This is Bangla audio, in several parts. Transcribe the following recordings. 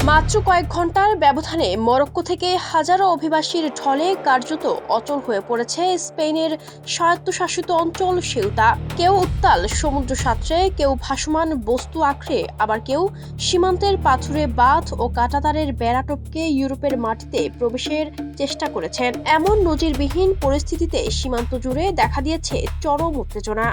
মাত্র কয়েক ঘন্টার ব্যবধানে মরক্কো থেকে হাজারো অভিবাসীর ঢলে কার্যত অচল হয়ে পড়েছে স্পেনের স্বায়ত্তশাসিত অঞ্চল সেউতা। কেউ উত্তাল সমুদ্র সাঁতরে, কেউ ভাসমান বস্তু আঁকড়ে, আবার কেউ সীমান্তের পাথুরে বাঁধ ও কাঁটাতারের বেড়া টপকে ইউরোপের মাটিতে প্রবেশের চেষ্টা করেছেন। এমন নজিরবিহীন পরিস্থিতিতে সীমান্ত জুড়ে দেখা দিয়েছে চরম উত্তেজনা।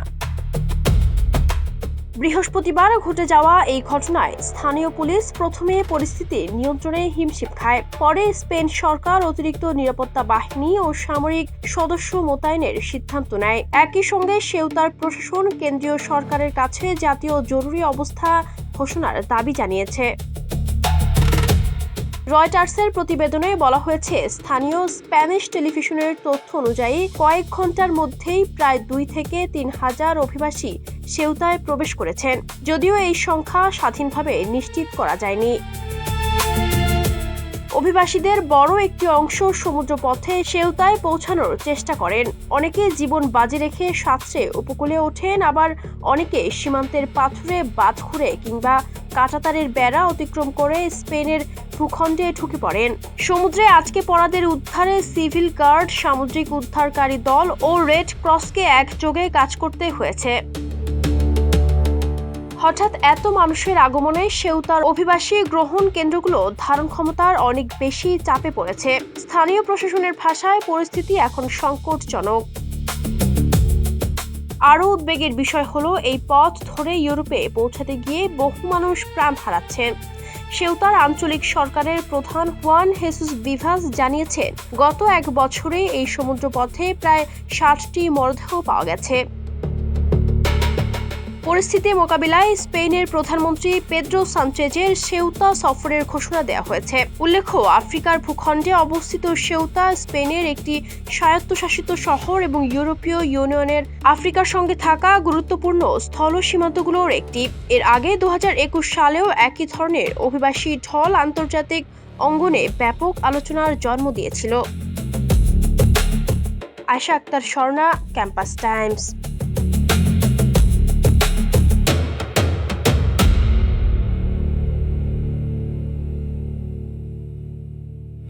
বৃহস্পতিবার ঘটে যাওয়া এই ঘটনায় স্থানীয় পুলিশ প্রথমে পরিস্থিতি নিয়ন্ত্রণে হিমশিম খায়। পরে স্পেন সরকার অতিরিক্ত নিরাপত্তা বাহিনী ও সামরিক সদস্য মোতায়েনের সিদ্ধান্ত নেয়। একই সঙ্গে সেউতার প্রশাসন কেন্দ্রীয় সরকারের কাছে জাতীয় জরুরি অবস্থা ঘোষণার দাবি জানিয়েছে। রয়টার্সের প্রতিবেদনে বলা হয়েছে, স্থানীয় স্প্যানিশ টেলিভিশনের তথ্য অনুযায়ী কয়েক ঘন্টার মধ্যেই প্রায় 2 থেকে 3 হাজার অভিবাসী সেউতায় প্রবেশ করেছেন, যদিও এই সংখ্যা স্বাধীনভাবে নিশ্চিত করা যায়নি। অভিবাসীদের বড় একটি অংশ সমুদ্রপথে সেউতায় পৌঁছানোর চেষ্টা করেন। অনেকে জীবন বাজি রেখে সাঁতরে উপকূলে ওঠেন, আবার অনেকে সীমান্তের পাথুরে বাঁধ খুঁড়ে কিংবা কাঁটাতারের বেড়া অতিক্রম করে স্পেনের ভূখণ্ডে ঢুকে পড়েন। সমুদ্রে আটকে পড়াদের উদ্ধারে সিভিল গার্ড, সামুদ্রিক উদ্ধারকারী দল ও রেড ক্রসকে একযোগে কাজ করতে হয়েছে। হঠাৎ এত মানুষের আগমনে সেউতার অভিবাসী গ্রহণ কেন্দ্রগুলো ধারণ ক্ষমতার অনেক বেশি চাপে পড়েছে। স্থানীয় প্রশাসনের ভাষায় পরিস্থিতি এখন সংকটজনক। আরও উদ্বেগের বিষয় হলো, এই পথ ধরে ইউরোপে পৌঁছাতে গিয়ে বহু মানুষ প্রাণ হারাচ্ছেন। সেউতার আঞ্চলিক সরকারের প্রধান হুয়ান হেসুস ভিভাস জানিয়েছেন, গত 1 বছরে এই সমুদ্রপথে প্রায় 60টি মরদেহ পাওয়া গেছে। পরিস্থিতি মোকাবিলায় স্পেনের প্রধানমন্ত্রী পেদ্রো সানচেজের সেউতা সফরের ঘোষণা দেওয়া হয়েছে। উল্লেখ্য, আফ্রিকার ভূখণ্ডে অবস্থিত সেউতা স্পেনের একটি স্বায়ত্তশাসিত শহর এবং ইউরোপীয় ইউনিয়নের আফ্রিকার সঙ্গে থাকা গুরুত্বপূর্ণ স্থল সীমান্তগুলোর একটি। এর আগে 2021 সালেও একই ধরনের অভিবাসী ঢল আন্তর্জাতিক অঙ্গনে ব্যাপক আলোচনার জন্ম দিয়েছিল। Ayesha Akter Swarna, Campus Times.